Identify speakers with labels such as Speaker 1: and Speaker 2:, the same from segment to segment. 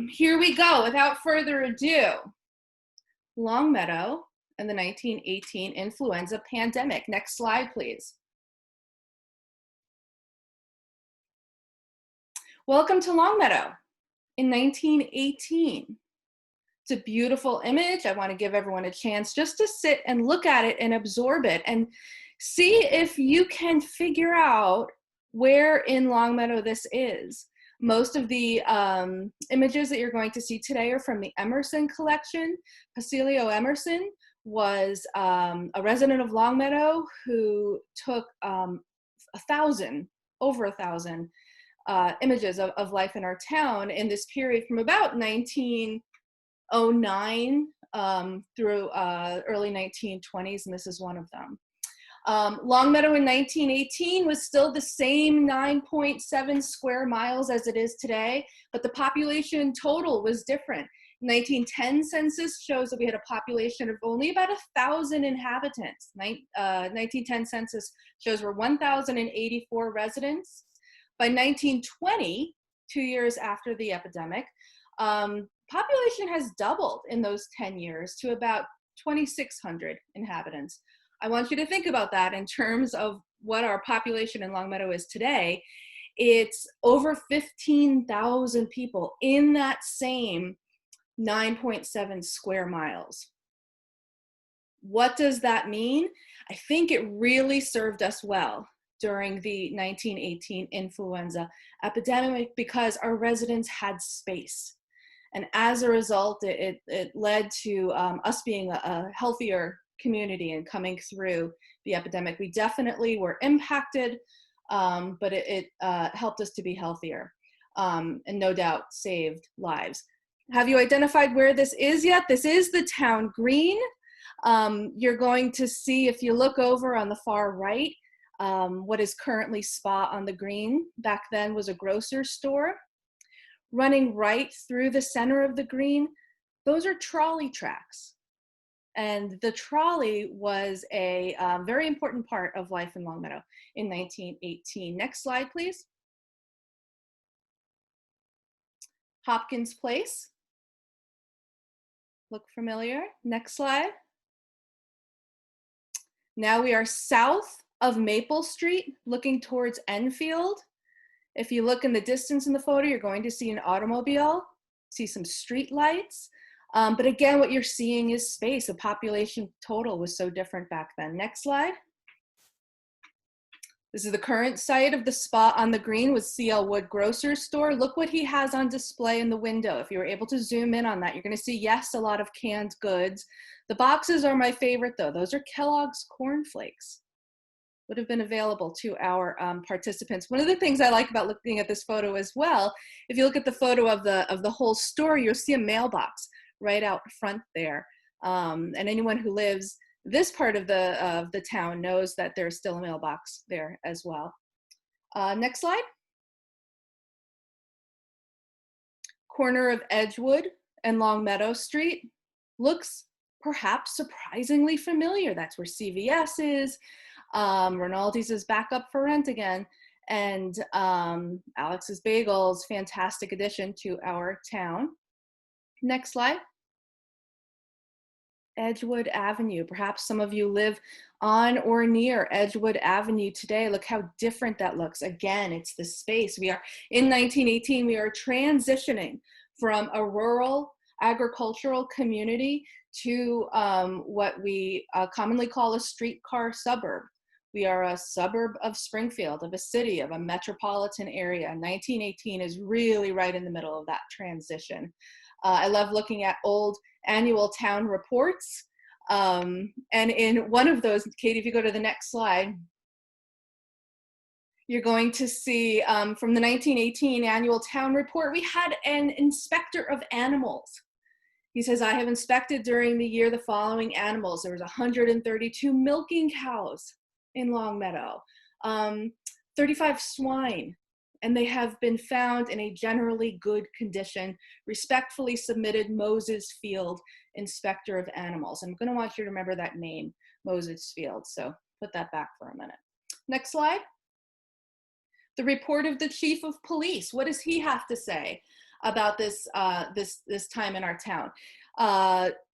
Speaker 1: Here we go, without further ado. Longmeadow and the 1918 influenza pandemic. Next slide, please. Welcome to Longmeadow in 1918. It's a beautiful image. I want to give everyone a chance just to sit and look at it and absorb it and see if you can figure out where in Longmeadow this is. Most of the images that you're going to see today are from the Emerson collection. Pasilio Emerson was a resident of Longmeadow who took over 1,000 images of life in our town in this period from about 1909 through early 1920s, and this is one of them. Longmeadow in 1918 was still the same 9.7 square miles as it is today, but the population total was different. 1910 census shows that we had a population of only about 1,000 inhabitants. 1910 census shows we're 1,084 residents. By 1920, 2 years after the epidemic, population has doubled in those 10 years to about 2,600 inhabitants. I want you to think about that in terms of what our population in Longmeadow is today. It's over 15,000 people in that same 9.7 square miles. What does that mean? I think it really served us well during the 1918 influenza epidemic because our residents had space. And as a result, it led to us being a healthier community and coming through the epidemic. We definitely were impacted, but it helped us to be healthier and no doubt saved lives. Have you identified where this is yet? This is the town green. You're going to see, if you look over on the far right, what is currently Spa on the Green, back then was a grocer's store. Running right through the center of the green, those are trolley tracks. And the trolley was a very important part of life in Longmeadow in 1918. Next slide, please. Hopkins Place. Look familiar? Next slide. Now we are south of Maple Street, looking towards Enfield. If you look in the distance in the photo, you're going to see an automobile, see some street lights. But again, what you're seeing is space. The population total was so different back then. Next slide. This is the current site of the Spa on the Green with C.L. Wood Grocer's Store. Look what he has on display in the window. If you were able to zoom in on that, you're going to see, yes, a lot of canned goods. The boxes are my favorite, though. Those are Kellogg's Corn Flakes. Would have been available to our participants. One of the things I like about looking at this photo as well, if you look at the photo of the whole store, you'll see a mailbox right out front there. And anyone who lives this part of the town knows that there's still a mailbox there as well. Next slide. Corner of Edgewood and Longmeadow Street looks perhaps surprisingly familiar. That's where CVS is. Rinaldi's is back up for rent again. And Alex's Bagels, fantastic addition to our town. Next slide. Edgewood Avenue. Perhaps some of you live on or near Edgewood Avenue today. Look how different that looks. Again, it's the space. We are in 1918, we are transitioning from a rural agricultural community to what we commonly call a streetcar suburb. We are a suburb of Springfield, of a city, of a metropolitan area. 1918 is really right in the middle of that transition. I love looking at old annual town reports. And in one of those, Katie, if you go to the next slide, you're going to see from the 1918 annual town report, we had an inspector of animals. He says, I have inspected during the year the following animals. There was 132 milking cows in Longmeadow, 35 swine, and they have been found in a generally good condition. Respectfully submitted, Moses Field, Inspector of Animals. I'm going to want you to remember that name, Moses Field, so put that back for a minute. Next slide. The report of the Chief of Police. What does he have to say? about this time in our town.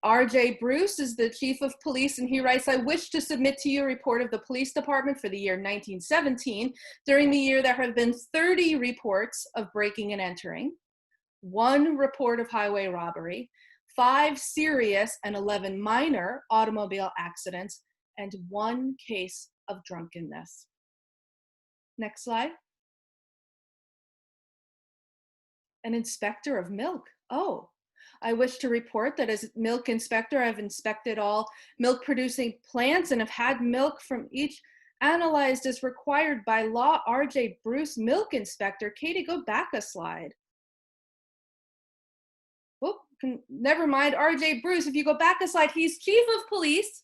Speaker 1: R.J. Bruce is the chief of police, and he writes, I wish to submit to you a report of the police department for the year 1917. During the year, there have been 30 reports of breaking and entering, 1 report of highway robbery, 5 serious and 11 minor automobile accidents, and 1 case of drunkenness. Next slide. An inspector of milk. Oh, I wish to report that as milk inspector, I've inspected all milk producing plants and have had milk from each analyzed as required by law. R.J. Bruce, milk inspector. Katie, go back a slide. Whoop, never mind. R.J. Bruce, if you go back a slide, he's chief of police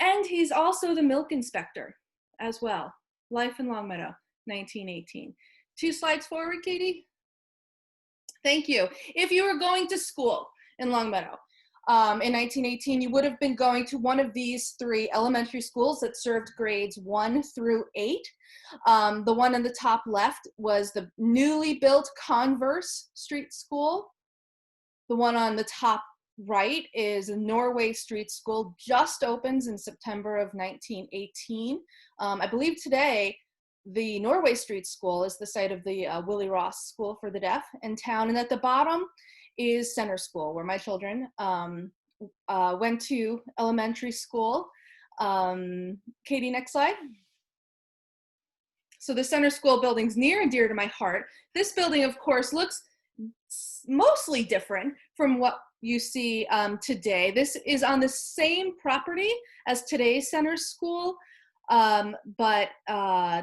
Speaker 1: and he's also the milk inspector as well. Life in Longmeadow, 1918. 2 slides forward, Katie. Thank you. If you were going to school in Longmeadow in 1918, you would have been going to one of these 3 elementary schools that served grades 1 through 8. The one on the top left was the newly built Converse Street School. The one on the top right is Norway Street School, just opens in September of 1918. I believe today, the Norway Street School is the site of the Willie Ross School for the Deaf in town. And at the bottom is Center School, where my children went to elementary school. Katie, next slide. So the Center School building's near and dear to my heart. This building, of course, looks mostly different from what you see today. This is on the same property as today's Center School. But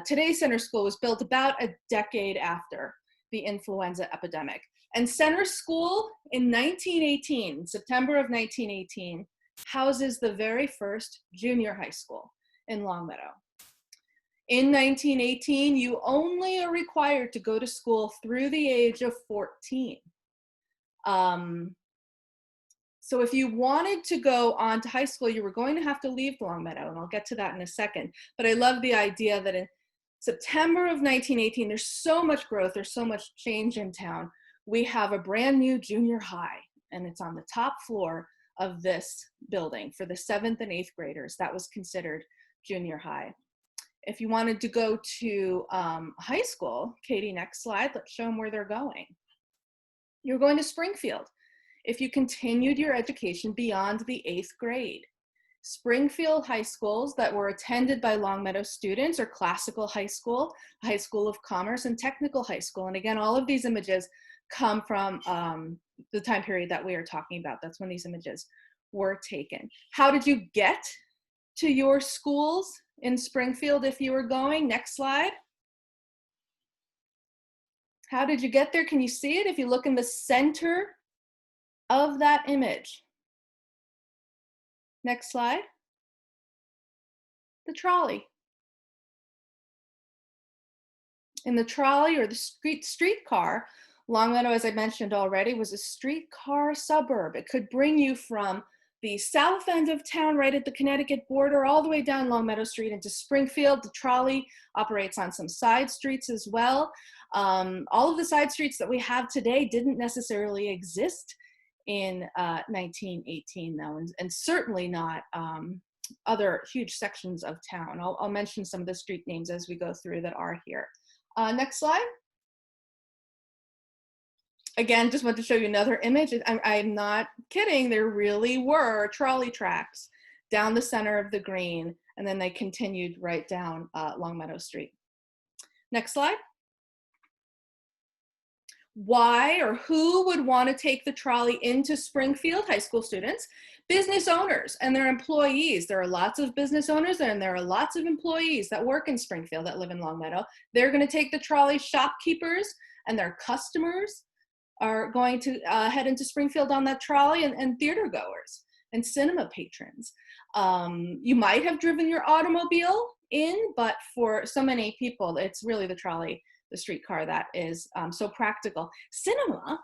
Speaker 1: today's Center School was built about a decade after the influenza epidemic. And Center School in 1918, September of 1918, houses the very first junior high school in Longmeadow. In 1918, you only are required to go to school through the age of 14. So if you wanted to go on to high school, you were going to have to leave Longmeadow, and I'll get to that in a second. But I love the idea that in September of 1918, there's so much growth, there's so much change in town. We have a brand new junior high, and it's on the top floor of this building for the 7th and 8th graders. That was considered junior high. If you wanted to go to high school, Katie, next slide, let's show them where they're going. You're going to Springfield if you continued your education beyond the 8th grade. Springfield high schools that were attended by Longmeadow students are Classical High School, High School of Commerce, and Technical High School. And again, all of these images come from the time period that we are talking about. That's when these images were taken. How did you get to your schools in Springfield if you were going? Next slide. How did you get there? Can you see it? If you look in the center of that image. Next slide. The trolley. In the trolley or the streetcar, Longmeadow, as I mentioned already, was a streetcar suburb. It could bring you from the south end of town, right at the Connecticut border, all the way down Longmeadow Street into Springfield. The trolley operates on some side streets as well. All of the side streets that we have today didn't necessarily exist in 1918 though, and certainly not other huge sections of town. I'll mention some of the street names as we go through that are here. Next slide. Again, just want to show you another image. I'm not kidding, there really were trolley tracks down the center of the green, and then they continued right down Longmeadow Street. Next slide. Why or who would want to take the trolley into Springfield? High school students, business owners and their employees. There are lots of business owners and there are lots of employees that work in Springfield that live in Longmeadow. They're going to take the trolley. Shopkeepers and their customers are going to head into Springfield on that trolley, and theater goers and cinema patrons. You might have driven your automobile in, but for so many people, it's really the trolley, the streetcar that is so practical. Cinema,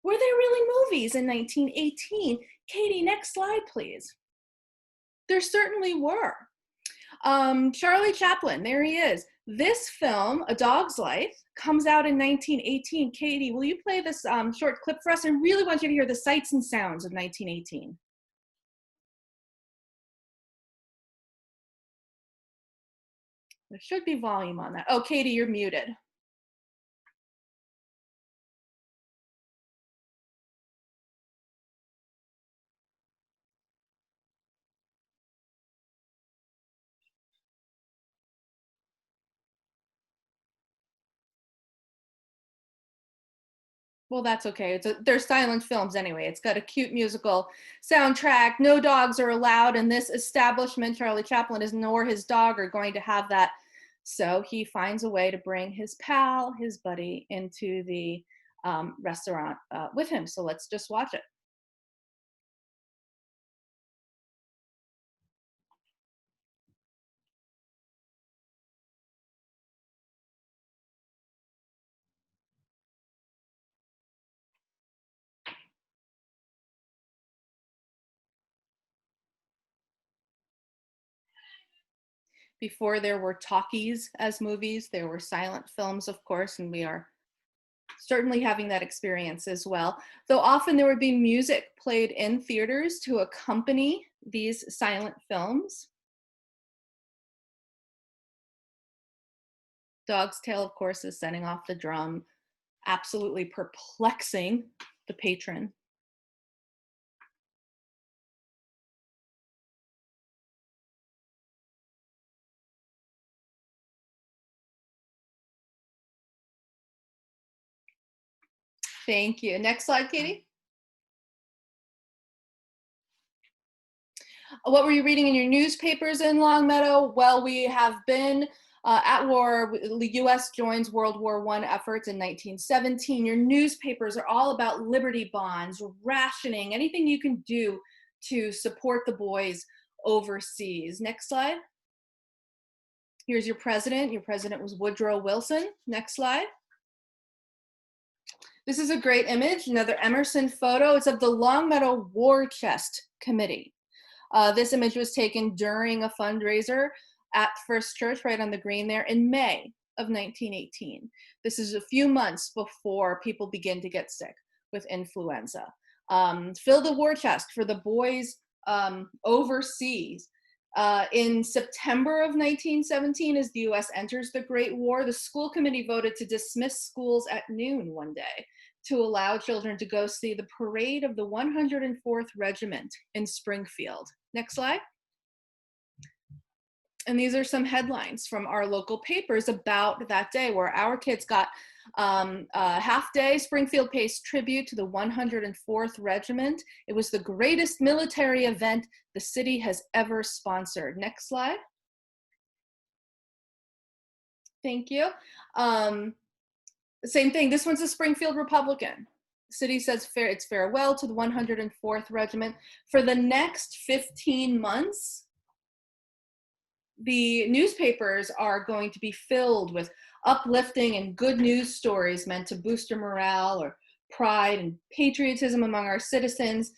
Speaker 1: were there really movies in 1918? Katie, next slide, please. There certainly were. Charlie Chaplin, there he is. This film, A Dog's Life, comes out in 1918. Katie, will you play this short clip for us? I really want you to hear the sights and sounds of 1918. There should be volume on that. Oh, Katie, you're muted. Well, that's okay. They're silent films anyway. It's got a cute musical soundtrack. No dogs are allowed in this establishment. Charlie Chaplin is nor his dog are going to have that. So he finds a way to bring his pal, his buddy, into the restaurant with him. So let's just watch it. Before there were talkies as movies, there were silent films, of course, and we are certainly having that experience as well. Though often there would be music played in theaters to accompany these silent films. Dog's Tale, of course, is setting off the drum, absolutely perplexing the patron. Thank you. Next slide, Katie. What were you reading in your newspapers in Longmeadow? Well, we have been at war. The U.S. joins World War I efforts in 1917. Your newspapers are all about liberty bonds, rationing, anything you can do to support the boys overseas. Next slide. Here's your president. Your president was Woodrow Wilson. Next slide. This is a great image, another Emerson photo. It's of the Longmeadow War Chest Committee. This image was taken during a fundraiser at First Church, right on the green there, in May of 1918. This is a few months before people begin to get sick with influenza. Fill the war chest for the boys overseas. In September of 1917, as the US enters the Great War, the school committee voted to dismiss schools at noon one day to allow children to go see the parade of the 104th Regiment in Springfield. Next slide. And these are some headlines from our local papers about that day, where our kids got a half-day Springfield pays tribute to the 104th Regiment. It was the greatest military event the city has ever sponsored. Next slide. Thank you. Same thing. This one's a Springfield Republican. The city says it's farewell to the 104th Regiment. For the next 15 months, the newspapers are going to be filled with uplifting and good news stories meant to boost your morale or pride and patriotism among our citizens.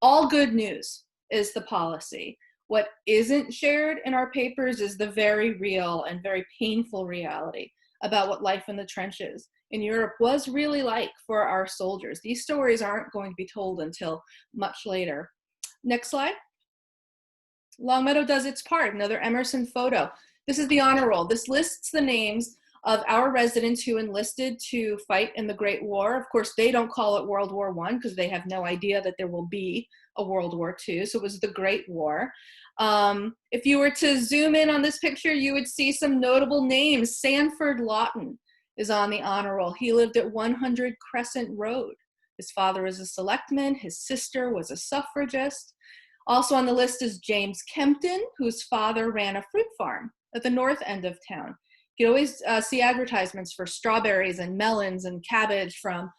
Speaker 1: All good news is the policy. What isn't shared in our papers is the very real and very painful reality about what life in the trenches in Europe was really like for our soldiers. These stories aren't going to be told until much later. Next slide. Longmeadow does its part, another Emerson photo. This is the honor roll. This lists the names of our residents who enlisted to fight in the Great War. Of course, they don't call it World War I because they have no idea that there will be a World War II. So it was the Great War. If you were to zoom in on this picture, you would see some notable names. Sanford Lawton is on the honor roll. He lived at 100 Crescent Road. His father was a selectman. His sister was a suffragist. Also on the list is James Kempton, whose father ran a fruit farm at the north end of town. You always see advertisements for strawberries and melons and cabbage from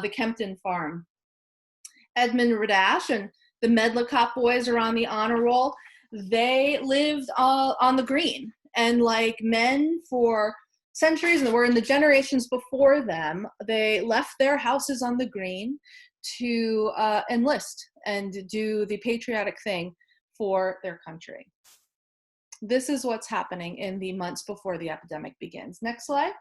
Speaker 1: the Kempton farm. Edmund Radash and the Medlicott boys are on the honor roll. They lived on the green, and like men for centuries, and were in the generations before them, they left their houses on the green to enlist and do the patriotic thing for their country. This is what's happening in the months before the epidemic begins. Next slide.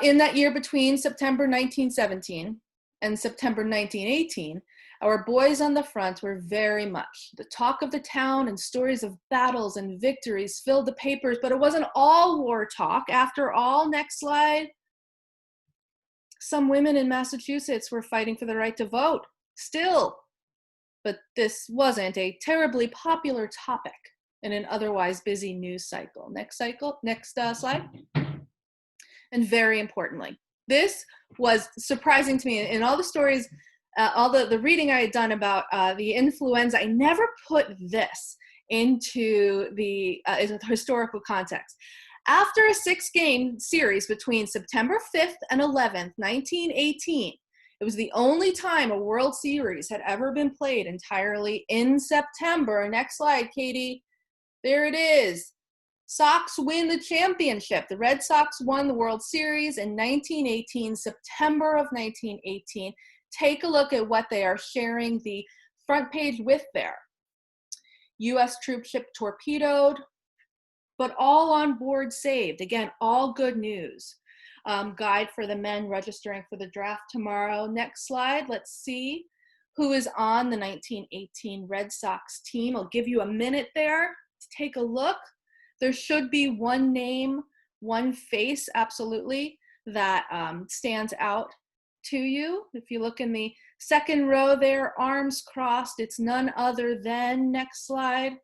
Speaker 1: In that year between September 1917 and September 1918, our boys on the front were very much the talk of the town, and stories of battles and victories filled the papers, but it wasn't all war talk. After all, next slide. Some women in Massachusetts were fighting for the right to vote still, but this wasn't a terribly popular topic in an otherwise busy news cycle. Next slide. And very importantly, this was surprising to me. In all the stories, all the reading I had done about the influenza, I never put this into the historical context. After a 6-game series between September 5th and 11th, 1918, it was the only time a World Series had ever been played entirely in September. Next slide, Katie. There it is. Sox win the championship. The Red Sox won the World Series in 1918, September of 1918. Take a look at what they are sharing the front page with there. U.S. troop ship torpedoed, but all on board saved. Again, all good news. Guide for the men registering for the draft tomorrow. Next slide. Let's see who is on the 1918 Red Sox team. I'll give you a minute there to take a look. There should be one name, one face, absolutely, that stands out to you. If you look in the second row there, arms crossed, it's none other than, next slide,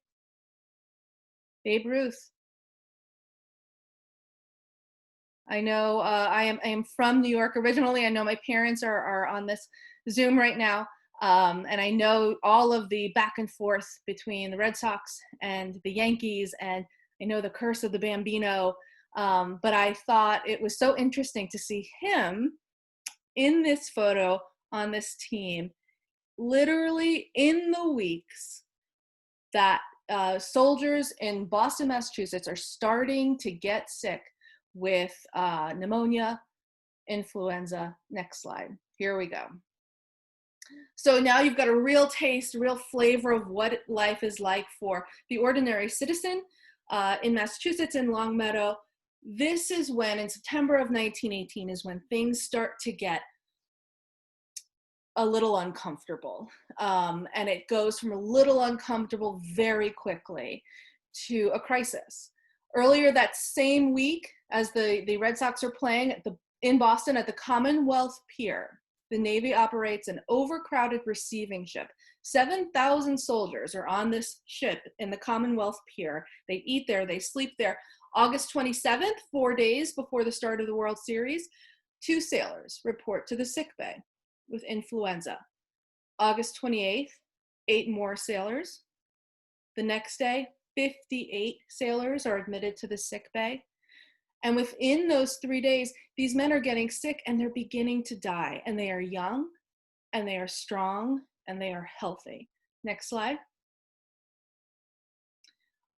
Speaker 1: Babe Ruth. I know I am from New York originally. I know my parents are on this Zoom right now. And I know all of the back and forth between the Red Sox and the Yankees, and I know the curse of the Bambino, but I thought it was so interesting to see him in this photo on this team, literally in the weeks that soldiers in Boston, Massachusetts are starting to get sick with pneumonia, influenza. Next slide. Here we go. So now you've got a real taste, a real flavor of what life is like for the ordinary citizen in Massachusetts, in Longmeadow. This is when, in September of 1918, is when things start to get a little uncomfortable. And it goes from a little uncomfortable very quickly to a crisis. Earlier that same week, as the Red Sox are playing in Boston at the Commonwealth Pier, the Navy operates an overcrowded receiving ship. 7,000 soldiers are on this ship in the Commonwealth Pier. They eat there, they sleep there. August 27th, 4 days before the start of the World Series, 2 sailors report to the sickbay with influenza. August 28th, 8 more sailors. The next day, 58 sailors are admitted to the sickbay. And within those 3 days, these men are getting sick and they're beginning to die. And they are young, and they are strong, and they are healthy. Next slide.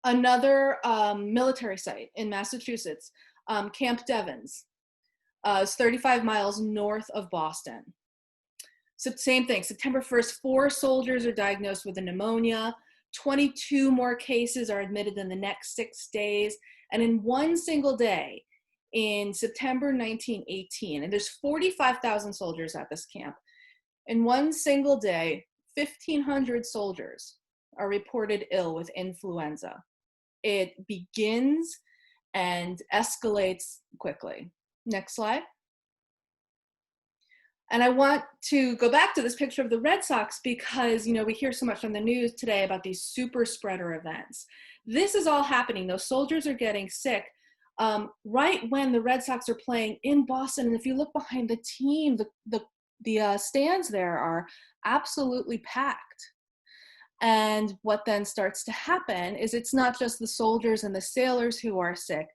Speaker 1: Another military site in Massachusetts, Camp Devens. It's 35 miles north of Boston. So same thing, September 1st, 4 soldiers are diagnosed with a pneumonia. 22 more cases are admitted in the next 6 days. And in one single day, in September 1918, and there's 45,000 soldiers at this camp, in one single day, 1,500 soldiers are reported ill with influenza. It begins and escalates quickly. Next slide. And I want to go back to this picture of the Red Sox because, you know, we hear so much on the news today about these super spreader events. This is all happening. Those soldiers are getting sick right when the Red Sox are playing in Boston. And if you look behind the team, the stands there are absolutely packed. And what then starts to happen is it's not just the soldiers and the sailors who are sick.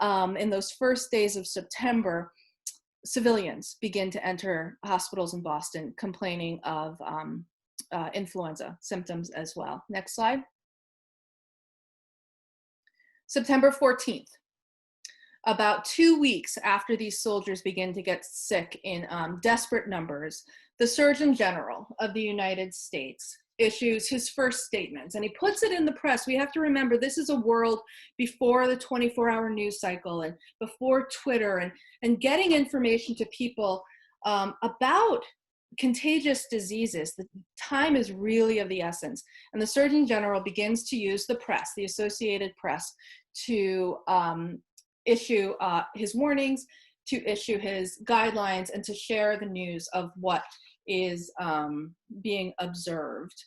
Speaker 1: In those first days of September, civilians begin to enter hospitals in Boston complaining of influenza symptoms as well. Next slide. September 14th, about 2 weeks after these soldiers begin to get sick in desperate numbers, the Surgeon General of the United States issues his first statements, and he puts it in the press. We have to remember this is a world before the 24-hour news cycle and before Twitter and getting information to people about contagious diseases. The time is really of the essence. And the Surgeon General begins to use the press, the Associated Press, to issue his warnings, to issue his guidelines, and to share the news of what is being observed.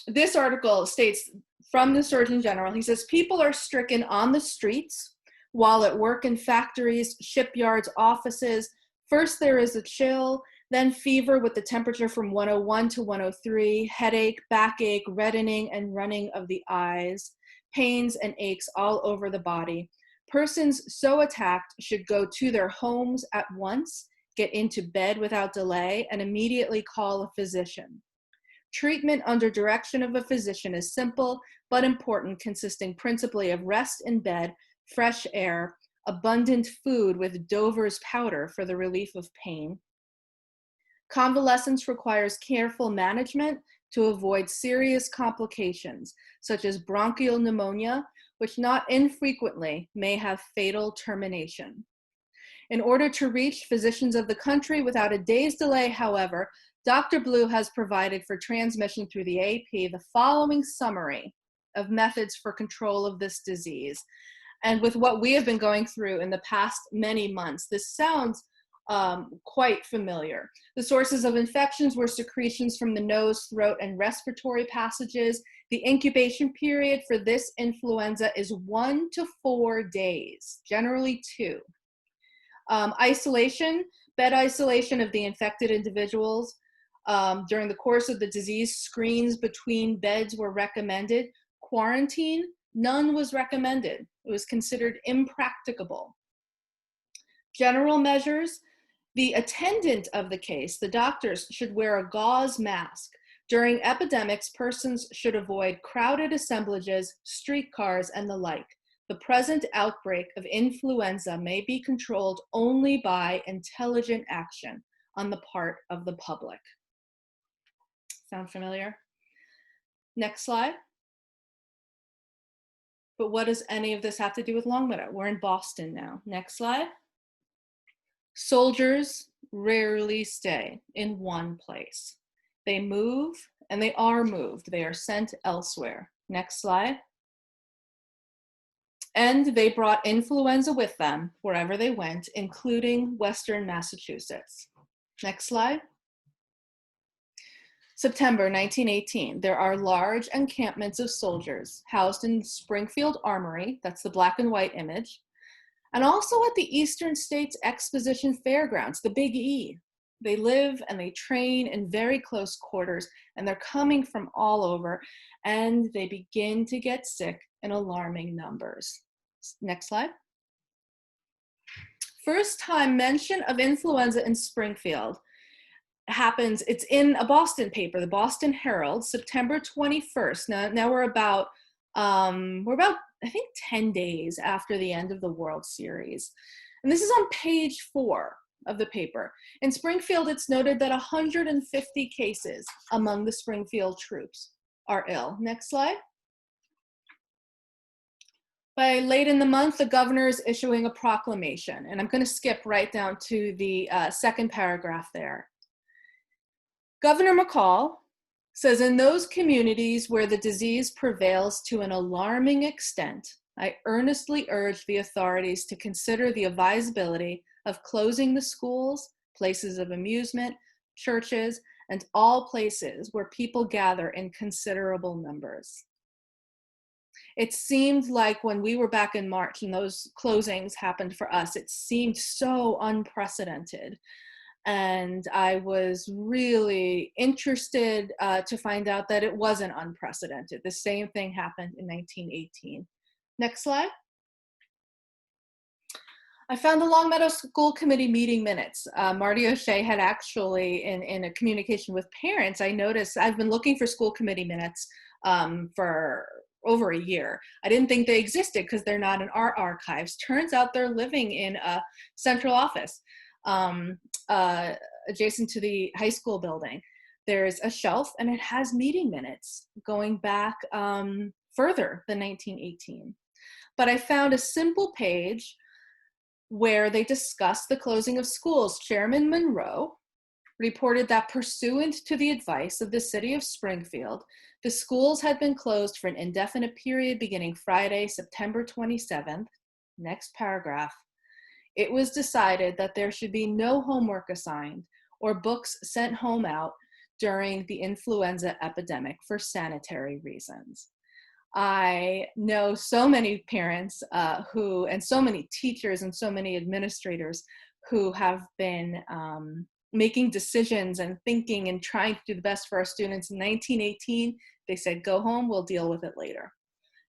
Speaker 1: This article states from the Surgeon General, he says, people are stricken on the streets, while at work in factories, shipyards, offices. First there is a chill, then fever with the temperature from 101 to 103, headache, backache, reddening and running of the eyes, pains and aches all over the body. Persons so attacked should go to their homes at once, get into bed without delay, and immediately call a physician. Treatment under direction of a physician is simple but important, consisting principally of rest in bed, fresh air, abundant food with Dover's powder for the relief of pain. Convalescence requires careful management to avoid serious complications, such as bronchial pneumonia, which not infrequently may have fatal termination. In order to reach physicians of the country without a day's delay, however, Dr. Blue has provided for transmission through the AP the following summary of methods for control of this disease. And with what we have been going through in the past many months, this sounds quite familiar. The sources of infections were secretions from the nose, throat, and respiratory passages. The incubation period for this influenza is 1 to 4 days, generally 2. Isolation, bed isolation of the infected individuals. During the course of the disease, screens between beds were recommended. Quarantine, none was recommended. It was considered impracticable. General measures, the attendant of the case, the doctors, should wear a gauze mask. During epidemics, persons should avoid crowded assemblages, streetcars, and the like. The present outbreak of influenza may be controlled only by intelligent action on the part of the public. Sound familiar? Next slide. But what does any of this have to do with Longmeadow? We're in Boston now. Next slide. Soldiers rarely stay in one place. They move, and they are moved. They are sent elsewhere. Next slide. And they brought influenza with them wherever they went, including Western Massachusetts. Next slide. September 1918, there are large encampments of soldiers housed in Springfield Armory, that's the black and white image, and also at the Eastern States Exposition Fairgrounds, the Big E. They live and they train in very close quarters, and they're coming from all over, and they begin to get sick in alarming numbers. Next slide. First time mention of influenza in Springfield happens, it's in a Boston paper, the Boston Herald, September 21st. Now we're about I think 10 days after the end of the World Series. And this is on page 4 of the paper. In Springfield, it's noted that 150 cases among the Springfield troops are ill. Next slide. By late in the month, the governor is issuing a proclamation, and I'm going to skip right down to the second paragraph there. Governor McCall says, in those communities where the disease prevails to an alarming extent, I earnestly urge the authorities to consider the advisability of closing the schools, places of amusement, churches, and all places where people gather in considerable numbers. It seemed like when we were back in March and those closings happened for us, it seemed so unprecedented. And I was really interested to find out that it wasn't unprecedented. The same thing happened in 1918. Next slide. I found the Longmeadow School Committee meeting minutes. Marty O'Shea had actually, in a communication with parents, I noticed I've been looking for school committee minutes for over a year. I didn't think they existed because they're not in our archives. Turns out they're living in a central office adjacent to the high school building. There's a shelf, and it has meeting minutes going back further than 1918. But I found a simple page where they discussed the closing of schools. Chairman Monroe reported that pursuant to the advice of the city of Springfield, the schools had been closed for an indefinite period beginning Friday, September 27th. Next paragraph. It was decided that there should be no homework assigned or books sent home out during the influenza epidemic for sanitary reasons. I know so many parents and so many teachers and so many administrators who have been making decisions and thinking and trying to do the best for our students. In 1918, they said, go home, we'll deal with it later.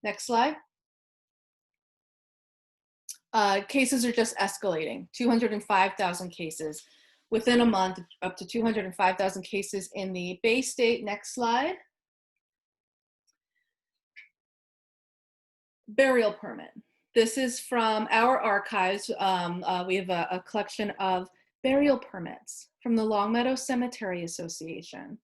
Speaker 1: Next slide. Cases are just escalating, 205,000 cases. Within a month, up to 205,000 cases in the Bay State. Next slide. Burial permit. This is from our archives. We have a collection of burial permits from the Longmeadow Cemetery Association.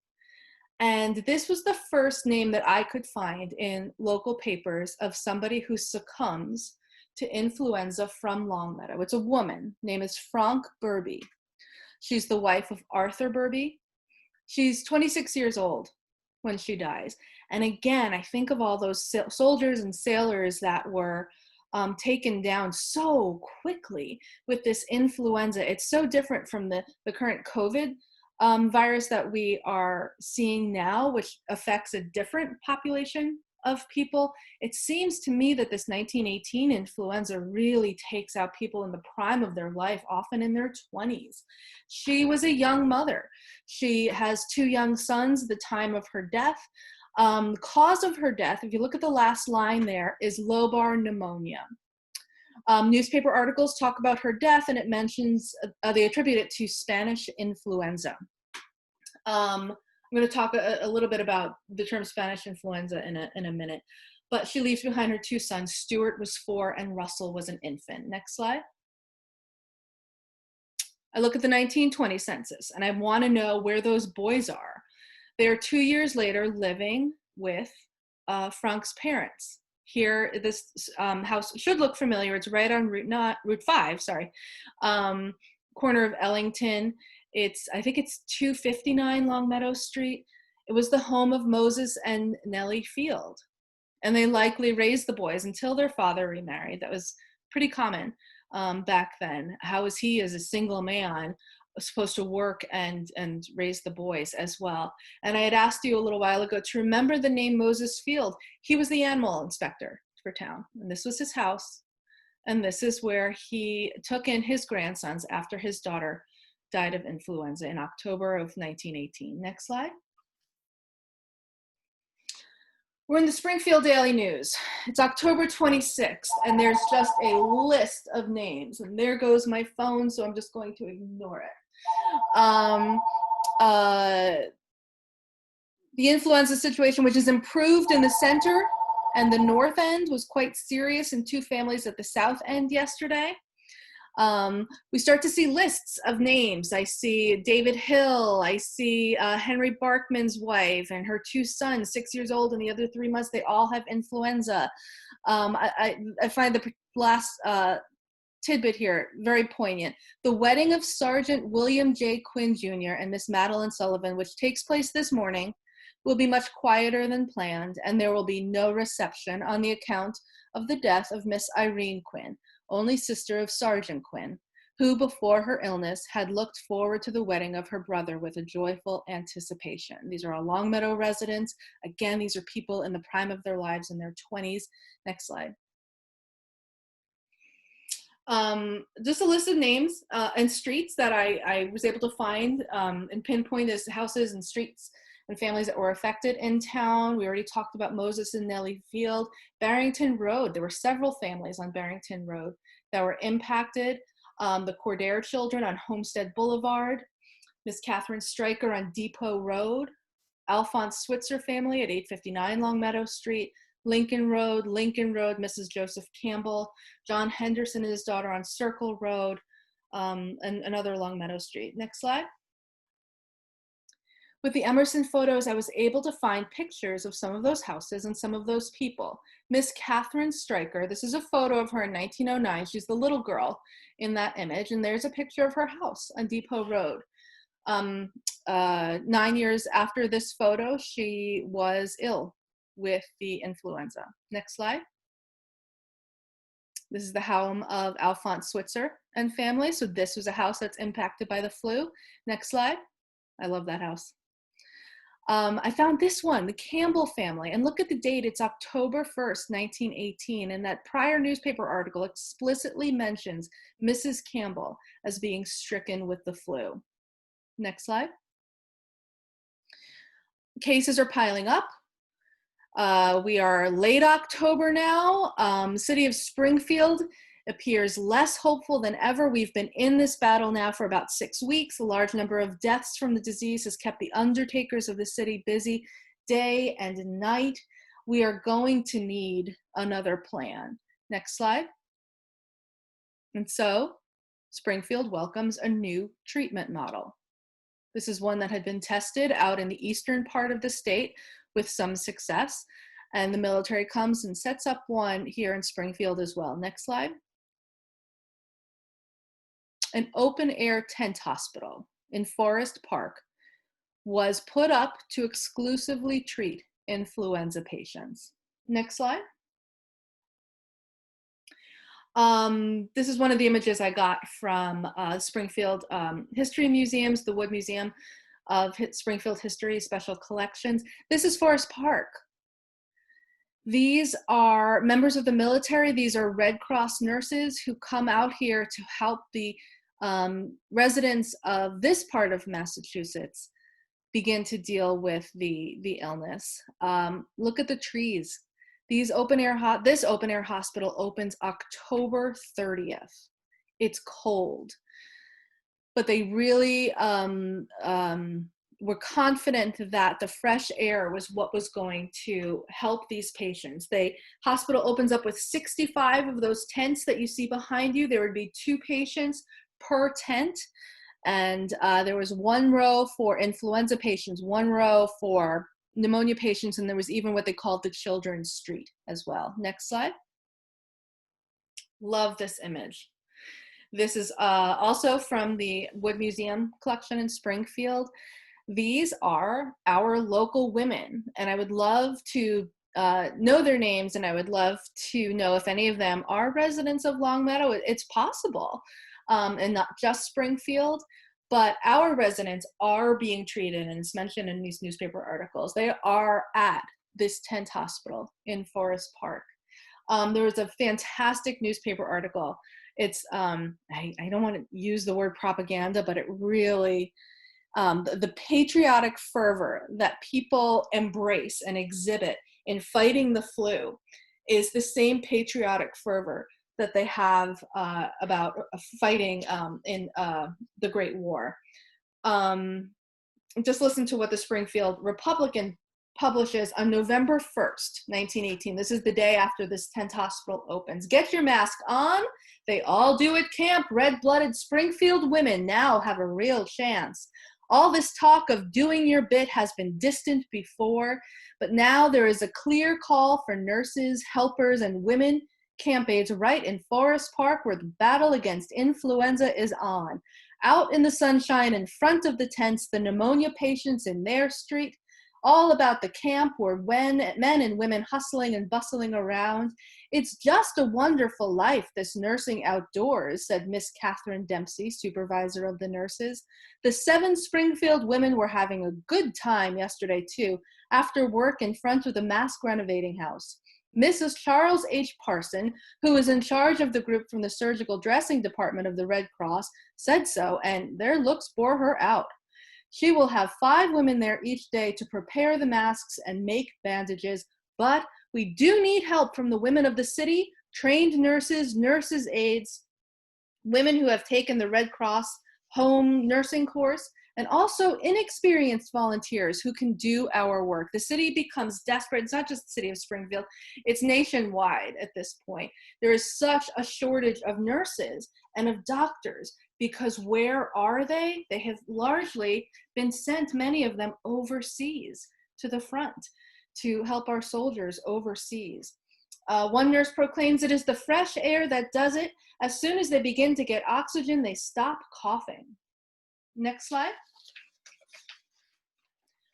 Speaker 1: And this was the first name that I could find in local papers of somebody who succumbs to influenza from Longmeadow. It's a woman, name is Frank Burbee. She's the wife of Arthur Burbee. She's 26 years old when she dies. And again, I think of all those soldiers and sailors that were taken down so quickly with this influenza. It's so different from the current COVID virus that we are seeing now, which affects a different population of people. It seems to me that this 1918 influenza really takes out people in the prime of their life, often in their 20s. She was a young mother. She has 2 young sons at the time of her death. Cause of her death, if you look at the last line there, is lobar pneumonia. Newspaper articles talk about her death, and it mentions, they attribute it to Spanish influenza. I'm going to talk a little bit about the term Spanish influenza in a minute, but she leaves behind her 2 sons. Stuart was 4 and Russell was an infant. Next slide. I look at the 1920 census and I want to know where those boys are. They are 2 years later living with Frank's parents. Here, this house should look familiar. It's right on Route 5, corner of Ellington. I think it's 259 Longmeadow Street. It was the home of Moses and Nellie Field. And they likely raised the boys until their father remarried. That was pretty common back then. How was he, as a single man, supposed to work and raise the boys as well? And I had asked you a little while ago to remember the name Moses Field. He was the animal inspector for town. And this was his house. And this is where he took in his grandsons after his daughter died of influenza in October of 1918. Next slide. We're in the Springfield Daily News. It's October 26th, and there's just a list of names. And there goes my phone, so I'm just going to ignore it. The influenza situation, which is improved in the center and the north end, was quite serious in 2 families at the south end yesterday. We start to see lists of names. I see David Hill. I see Henry Barkman's wife and her 2 sons, 6 years old, and the other 3 months. They all have influenza. I find the last tidbit here very poignant. The wedding of Sergeant William J. Quinn Jr. and Miss Madeline Sullivan, which takes place this morning, will be much quieter than planned, and there will be no reception on the account of the death of Miss Irene Quinn, only sister of Sergeant Quinn, who before her illness had looked forward to the wedding of her brother with a joyful anticipation. These are all Longmeadow residents. Again, these are people in the prime of their lives, in their 20s. Next slide. Just a list of names and streets that I was able to find and pinpoint as houses and streets and families that were affected in town. We already talked about Moses and Nellie Field. Barrington Road, there were several families on Barrington Road that were impacted. The Cordair children on Homestead Boulevard, Miss Katherine Striker on Depot Road, Alphonse Switzer family at 859 Longmeadow Street, Lincoln Road, Mrs. Joseph Campbell, John Henderson and his daughter on Circle Road, and another Longmeadow Street. Next slide. With the Emerson photos, I was able to find pictures of some of those houses and some of those people. Miss Katherine Striker, this is a photo of her in 1909. She's the little girl in that image, and there's a picture of her house on Depot Road. 9 years after this photo, she was ill with the influenza. Next slide. This is the home of Alphonse Switzer and family. So this was a house that's impacted by the flu. Next slide. I love that house. I found this one, the Campbell family, and look at the date, it's October 1st, 1918, and that prior newspaper article explicitly mentions Mrs. Campbell as being stricken with the flu. Next slide. Cases are piling up. We are late October now. City of Springfield appears less hopeful than ever. We've been in this battle now for about 6 weeks. A large number of deaths from the disease has kept the undertakers of the city busy day and night. We are going to need another plan. Next slide. And so Springfield welcomes a new treatment model. This is one that had been tested out in the eastern part of the state with some success. And the military comes and sets up one here in Springfield as well. Next slide. An open-air tent hospital in Forest Park was put up to exclusively treat influenza patients. Next slide. This is one of the images I got from Springfield History Museums, the Wood Museum of Springfield History Special Collections. This is Forest Park. These are members of the military. These are Red Cross nurses who come out here to help the residents of this part of Massachusetts begin to deal with the illness. Look at the trees. This open air hospital opens October 30th. It's cold, but they really were confident that the fresh air was what was going to help these patients. The hospital opens up with 65 of those tents that you see behind you. There would be 2 patients per tent, and there was 1 row for influenza patients, 1 row for pneumonia patients, and there was even what they called the children's street as well. Next slide. Love this image. This is also from the Wood Museum collection in Springfield. These are our local women, and I would love to know their names, and I would love to know if any of them are residents of Longmeadow. It's possible, and not just Springfield, but our residents are being treated, and it's mentioned in these newspaper articles. They are at this tent hospital in Forest Park. There was a fantastic newspaper article. It's, I don't want to use the word propaganda, but it really, the patriotic fervor that people embrace and exhibit in fighting the flu is the same patriotic fervor that they have about fighting in the Great War. Just listen to what the Springfield Republican publishes on November 1st, 1918. This is the day after this tent hospital opens. Get your mask on. They all do at camp. Red-blooded Springfield women now have a real chance. All this talk of doing your bit has been distant before, but now there is a clear call for nurses, helpers, and women camp aides right in Forest Park, where the battle against influenza is on. Out in the sunshine in front of the tents, the pneumonia patients in their street, all about the camp where men and women hustling and bustling around. It's just a wonderful life, this nursing outdoors, said Miss Catherine Dempsey, supervisor of the nurses. The 7 Springfield women were having a good time yesterday, too, after work in front of the mask renovating house. Mrs. Charles H. Parson, who is in charge of the group from the surgical dressing department of the Red Cross, said so, and their looks bore her out. She will have 5 women there each day to prepare the masks and make bandages, but we do need help from the women of the city, trained nurses, nurses' aides, women who have taken the Red Cross home nursing course, and also inexperienced volunteers who can do our work. The city becomes desperate. It's not just the city of Springfield, it's nationwide at this point. There is such a shortage of nurses and of doctors because where are they? They have largely been sent, many of them, overseas to the front to help our soldiers overseas. One nurse proclaims it is the fresh air that does it. As soon as they begin to get oxygen, they stop coughing. Next slide.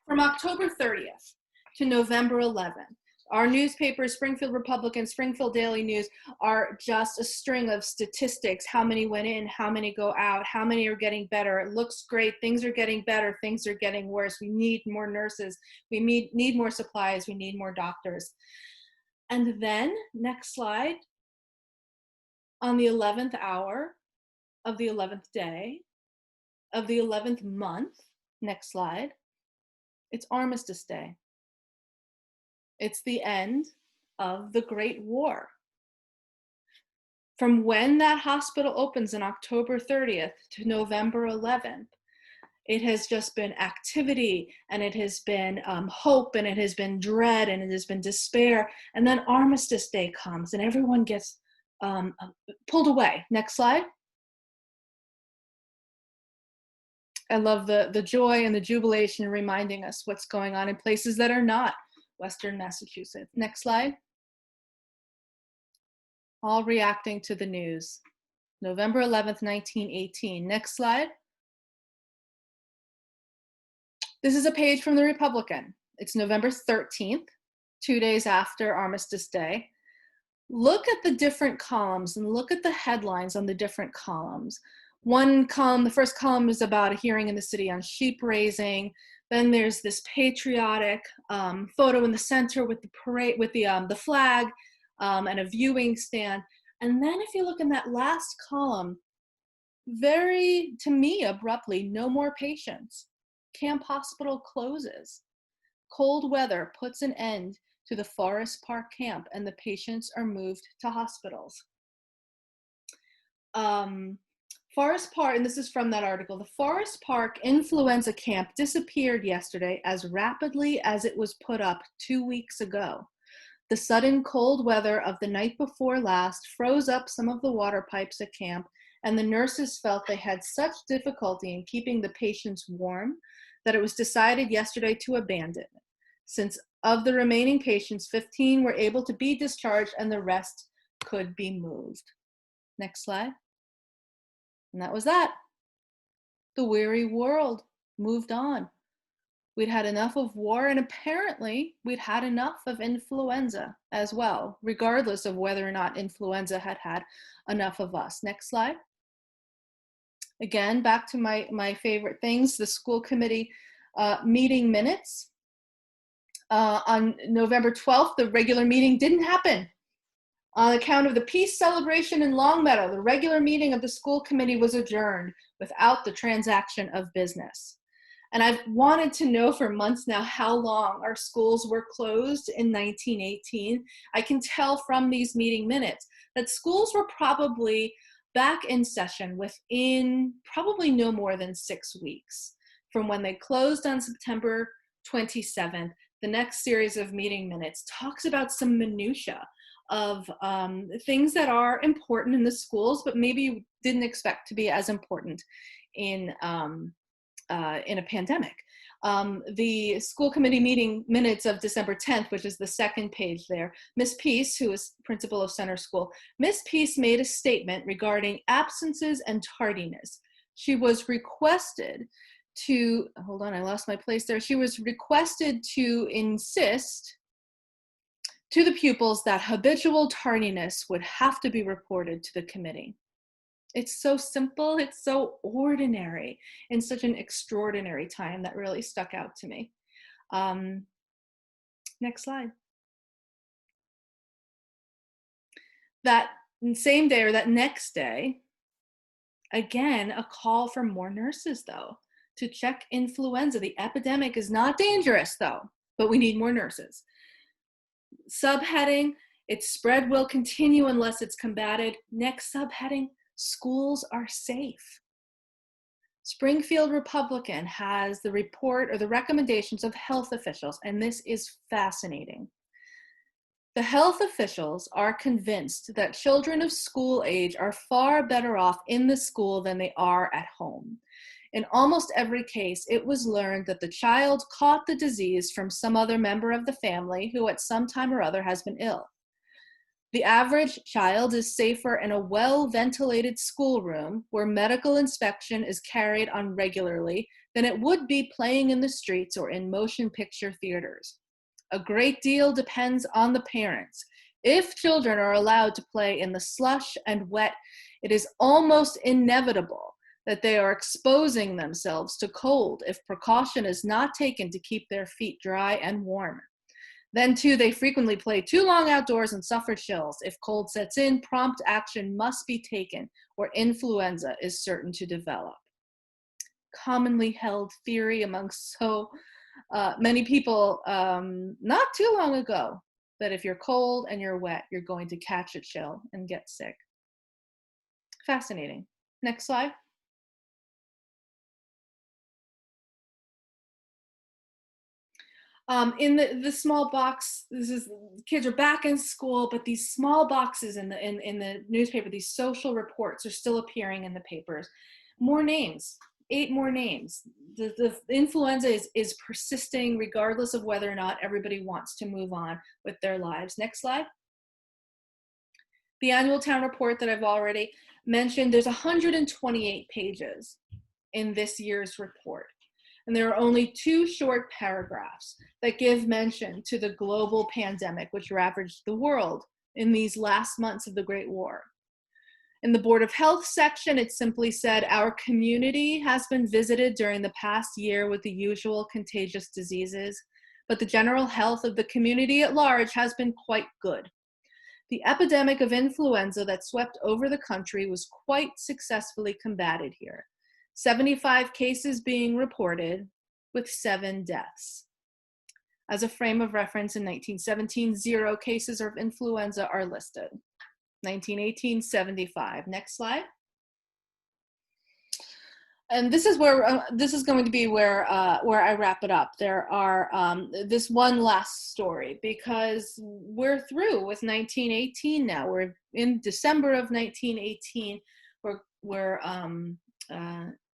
Speaker 1: From October 30th to November 11th, our newspapers, Springfield Republican, Springfield Daily News, are just a string of statistics. How many went in, how many go out, how many are getting better. It looks great, things are getting better, things are getting worse. We need more nurses, we need more supplies, we need more doctors. And then, next slide, on the 11th hour of the 11th day of the 11th month, next slide, it's Armistice Day. It's the end of the Great War. From when that hospital opens on October 30th to November 11th, it has just been activity, and it has been hope, and it has been dread, and it has been despair. And then Armistice Day comes, and everyone gets pulled away. Next slide. I love the joy and the jubilation reminding us what's going on in places that are not Western Massachusetts. Next slide. All reacting to the news. November 11th, 1918. Next slide. This is a page from the Republican. It's November 13th, 2 days after Armistice Day. Look at the different columns and look at the headlines on the different columns. One column, the first column, is about a hearing in the city on sheep raising. Then there's this patriotic photo in the center with the parade, with the flag and a viewing stand. And then if you look in that last column, very, to me, abruptly, no more patients. Camp Hospital closes. Cold weather puts an end to the Forest Park camp, and the patients are moved to hospitals. Forest Park, and this is from that article, the Forest Park influenza camp disappeared yesterday as rapidly as it was put up 2 weeks ago. The sudden cold weather of the night before last froze up some of the water pipes at camp, and the nurses felt they had such difficulty in keeping the patients warm that it was decided yesterday to abandon it. Since of the remaining patients, 15 were able to be discharged and the rest could be moved. Next slide. And that was that. The weary world moved on. We'd had enough of war, and apparently we'd had enough of influenza as well, regardless of whether or not influenza had had enough of us. Next slide. Again, back to my favorite things, the school committee meeting minutes. On November 12th, the regular meeting didn't happen. On account of the peace celebration in Longmeadow, the regular meeting of the school committee was adjourned without the transaction of business. And I've wanted to know for months now how long our schools were closed in 1918. I can tell from these meeting minutes that schools were probably back in session within probably no more than 6 weeks from when they closed on September 27th. The next series of meeting minutes talks about some minutia of things that are important in the schools, but maybe didn't expect to be as important in a pandemic. The school committee meeting minutes of December 10th, which is the second page there, Miss Peace, who is principal of Center School, Miss Peace made a statement regarding absences and tardiness. She was requested to, hold on, I lost my place there. She was requested to insist to the pupils that habitual tardiness would have to be reported to the committee. It's so simple, it's so ordinary in such an extraordinary time. That really stuck out to me. Next slide. That same day or that next day, again, a call for more nurses though, to check influenza. The epidemic is not dangerous though, but we need more nurses. Subheading, its spread will continue unless it's combated. Next subheading, schools are safe. Springfield Republican has the report or the recommendations of health officials, and this is fascinating. The health officials are convinced that children of school age are far better off in the school than they are at home. In almost every case, it was learned that the child caught the disease from some other member of the family who at some time or other has been ill. The average child is safer in a well-ventilated schoolroom where medical inspection is carried on regularly than it would be playing in the streets or in motion picture theaters. A great deal depends on the parents. If children are allowed to play in the slush and wet, it is almost inevitable that they are exposing themselves to cold if precaution is not taken to keep their feet dry and warm. Then, too, they frequently play too long outdoors and suffer chills. If cold sets in, prompt action must be taken, or influenza is certain to develop. Commonly held theory amongst so many people not too long ago, that if you're cold and you're wet, you're going to catch a chill and get sick. Fascinating. Next slide. In the small box, this is, kids are back in school, but these small boxes in the newspaper, these social reports are still appearing in the papers. More names, 8 more names. The influenza is persisting regardless of whether or not everybody wants to move on with their lives. Next slide. The annual town report that I've already mentioned, there's 128 pages in this year's report. And there are only 2 short paragraphs that give mention to the global pandemic which ravaged the world in these last months of the Great War. In the Board of Health section, it simply said, our community has been visited during the past year with the usual contagious diseases, but the general health of the community at large has been quite good. The epidemic of influenza that swept over the country was quite successfully combated here. 75 cases being reported with 7 deaths. As a frame of reference, in 1917, 0 cases of influenza are listed. 1918, 75. Next slide. And this is where this is going to be where I wrap it up. There are this one last story, because we're through with 1918 now. We're in December of 1918. We're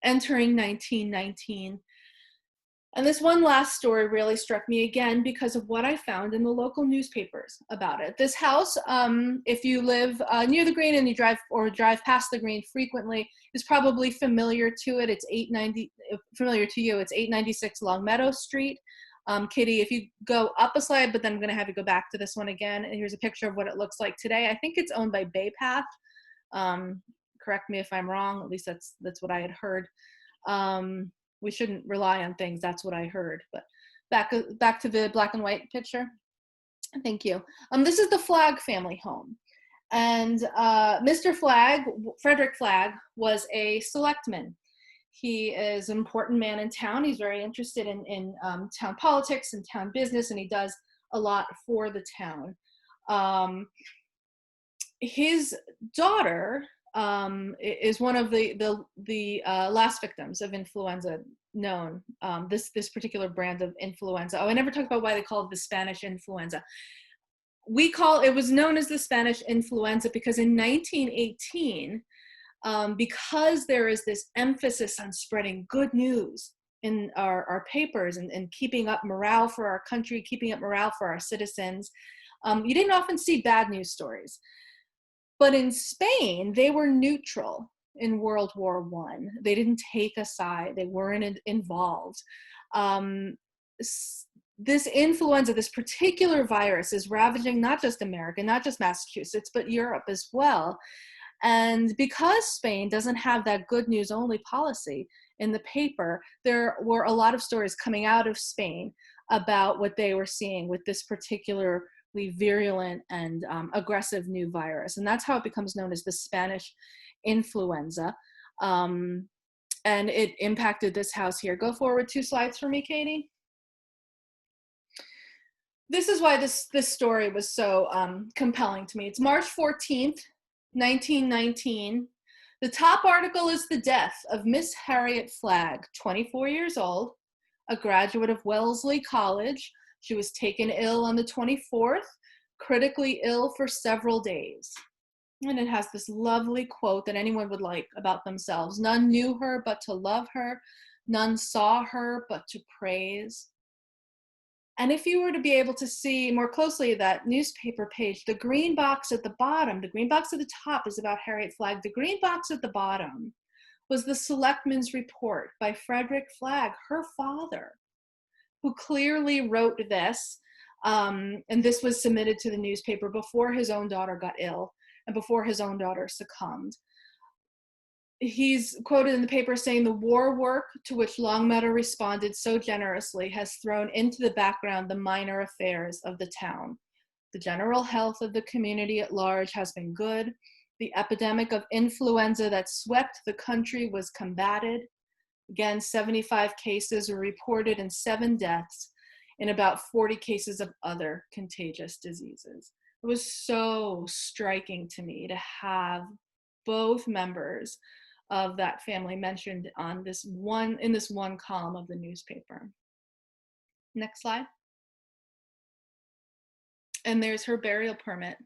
Speaker 1: entering 1919. And this one last story really struck me again because of what I found in the local newspapers about it. This house, if you live near the Green and you drive past the Green frequently, is probably familiar to it. It's 896 Longmeadow Street. Kitty, if you go up a slide, but then I'm going to have you go back to this one again. And here's a picture of what it looks like today. I think it's owned by Bay Path. Correct me if I'm wrong. At least that's what I had heard. We shouldn't rely on things. That's what I heard. But back to the black and white picture. Thank you. This is the Flagg family home. And Mr. Flagg, Frederick Flagg, was a selectman. He is an important man in town. He's very interested in town politics and town business, and he does a lot for the town. His daughter is one of the last victims of influenza known, this particular brand of influenza. Oh, I never talked about why they call it the Spanish influenza. It was known as the Spanish influenza because in 1918, because there is this emphasis on spreading good news in our papers and keeping up morale for our country, keeping up morale for our citizens, you didn't often see bad news stories. But in Spain, they were neutral in World War I. They didn't take a side. They weren't involved. This influenza, this particular virus, is ravaging not just America, not just Massachusetts, but Europe as well. And because Spain doesn't have that good news only policy in the paper, there were a lot of stories coming out of Spain about what they were seeing with this particular virulent and aggressive new virus. And that's how it becomes known as the Spanish influenza. And it impacted this house here. Go forward 2 slides for me, Katie. This is why this story was so compelling to me. It's March 14th, 1919. The top article is the death of Miss Harriet Flagg, 24 years old, a graduate of Wellesley College. She was taken ill on the 24th, critically ill for several days. And it has this lovely quote that anyone would like about themselves. None knew her but to love her. None saw her but to praise. And if you were to be able to see more closely that newspaper page, the green box at the bottom, the green box at the top is about Harriet Flagg. The green box at the bottom was the Selectman's report by Frederick Flagg, her father, who clearly wrote this. And this was submitted to the newspaper before his own daughter got ill and before his own daughter succumbed. He's quoted in the paper saying, the war work to which Longmeadow responded so generously has thrown into the background the minor affairs of the town. The general health of the community at large has been good. The epidemic of influenza that swept the country was combated. Again, 75 cases were reported and 7 deaths in about 40 cases of other contagious diseases. It was so striking to me to have both members of that family mentioned on this one, in this one column of the newspaper. Next slide. And there's her burial permit.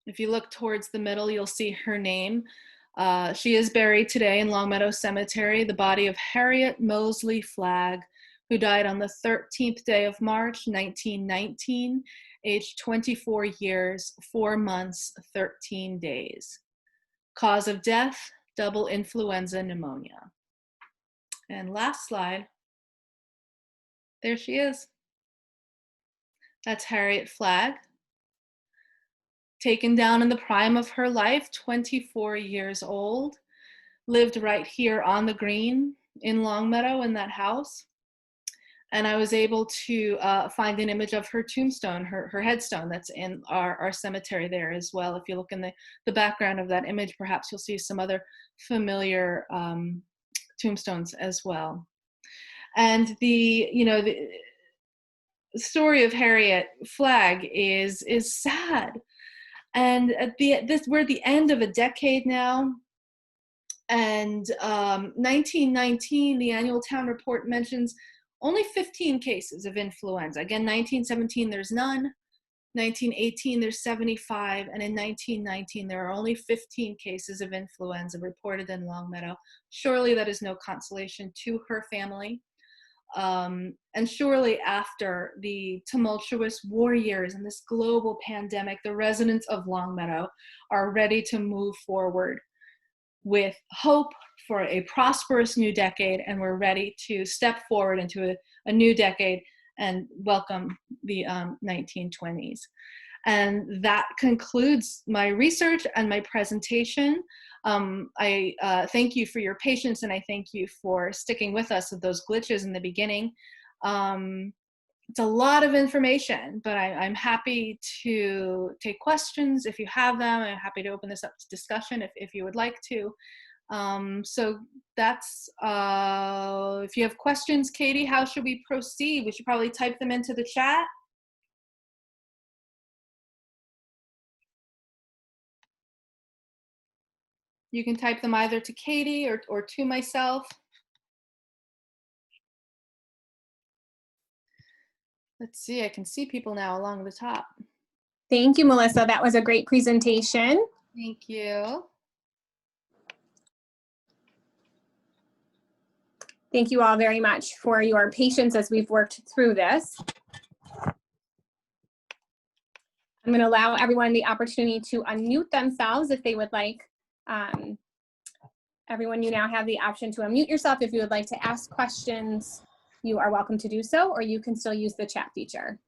Speaker 1: If you look towards the middle, you'll see her name. She is buried today in Longmeadow Cemetery, the body of Harriet Moseley Flagg, who died on the 13th day of March, 1919, aged 24 years, 4 months, 13 days. Cause of death, double influenza pneumonia. And last slide. There she is. That's Harriet Flagg, taken down in the prime of her life, 24 years old, lived right here on the green in Longmeadow in that house. And I was able to find an image of her tombstone, her headstone that's in our cemetery there as well. If you look in the background of that image, perhaps you'll see some other familiar tombstones as well. And the story of Harriet Flagg is sad. And we're at the end of a decade now. And 1919, the annual town report mentions only 15 cases of influenza. Again, 1917, there's none. 1918, there's 75. And in 1919, there are only 15 cases of influenza reported in Longmeadow. Surely that is no consolation to her family. And surely after the tumultuous war years and this global pandemic, the residents of Longmeadow are ready to move forward with hope for a prosperous new decade, and we're ready to step forward into a new decade and welcome the 1920s. And that concludes my research and my presentation. I thank you for your patience, and I thank you for sticking with us with those glitches in the beginning. It's a lot of information, but I'm happy to take questions if you have them. I'm happy to open this up to discussion if you would like to. So that's, if you have questions, Katie, how should we proceed? We should probably type them into the chat. You can type them either to Katie or to myself. Let's see, I can see people now along the top.
Speaker 2: Thank you, Melissa. That was a great presentation.
Speaker 1: Thank you.
Speaker 2: Thank you all very much for your patience as we've worked through this. I'm going to allow everyone the opportunity to unmute themselves if they would like. Everyone, you now have the option to unmute yourself. If you would like to ask questions, you are welcome to do so, or you can still use the chat feature.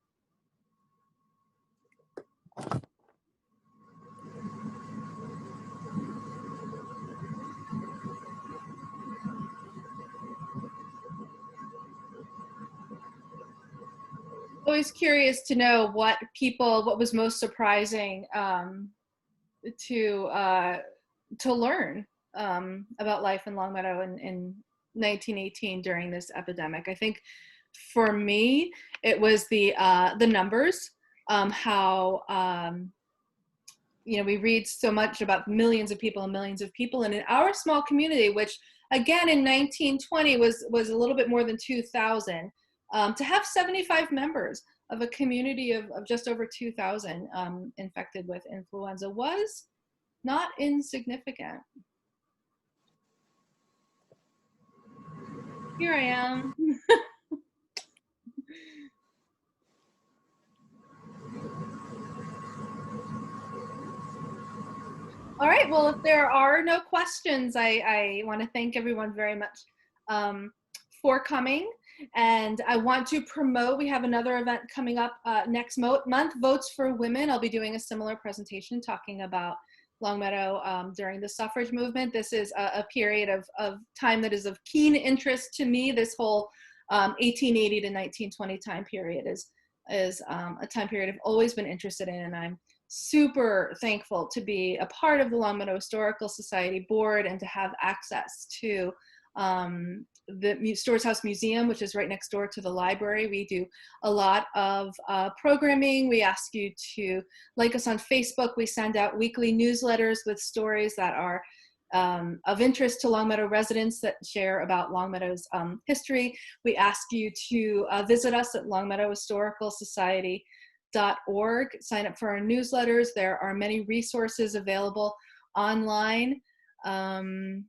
Speaker 1: Always curious to know what was most surprising to learn about life in Longmeadow in 1918 during this epidemic. I think for me, it was the numbers, how we read so much about millions of people, and in our small community, which again in 1920 was a little bit more than 2,000. To have 75 members a community of just over 2,000 infected with influenza was not insignificant. Here I am. All right, well, if there are no questions, I want to thank everyone very much for coming. And I want to promote, we have another event coming up next month, Votes for Women. I'll be doing a similar presentation talking about Longmeadow during the suffrage movement. This is a period of time that is of keen interest to me. This whole 1880 to 1920 time period is a time period I've always been interested in, and I'm super thankful to be a part of the Longmeadow Historical Society board and to have access to the Stores House Museum, which is right next door to the library. We do a lot of programming. We ask you to like us on Facebook. We send out weekly newsletters with stories that are of interest to Longmeadow residents that share about Longmeadow's history. We ask you to visit us at longmeadowhistoricalsociety.org. Sign up for our newsletters. There are many resources available online. And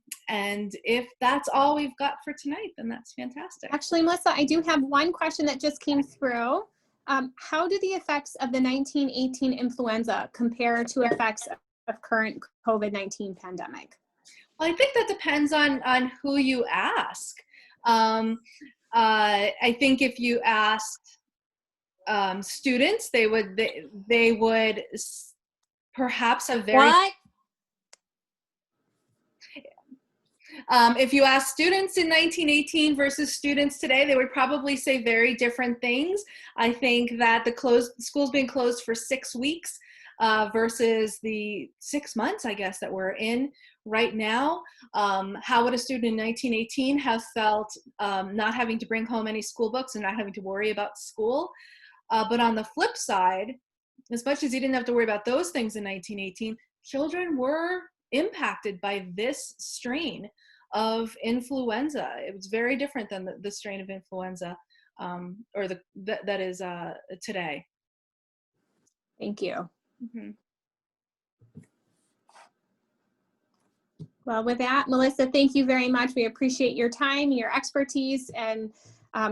Speaker 1: if that's all we've got for tonight, then that's fantastic.
Speaker 2: Actually, Melissa, I do have one question that just came through. How do the effects of the 1918 influenza compare to effects of current COVID-19 pandemic?
Speaker 1: Well, I think that depends on who you ask. I think if you asked students, they would perhaps have very.
Speaker 2: What?
Speaker 1: If you ask students in 1918 versus students today, they would probably say very different things. I think that the school's been closed for 6 weeks versus the 6 months, I guess, that we're in right now. How would a student in 1918 have felt not having to bring home any school books and not having to worry about school? But on the flip side, as much as you didn't have to worry about those things in 1918, children were impacted by this strain of influenza. It was very different than the strain of influenza that is today.
Speaker 2: Thank you.
Speaker 1: Mm-hmm.
Speaker 2: Well, with that, Melissa, thank you very much. We appreciate your time, your expertise, and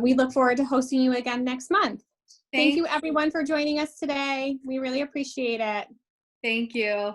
Speaker 2: we look forward to hosting you again next month. Thank you, everyone, for joining us today. We really appreciate it.
Speaker 1: Thank you.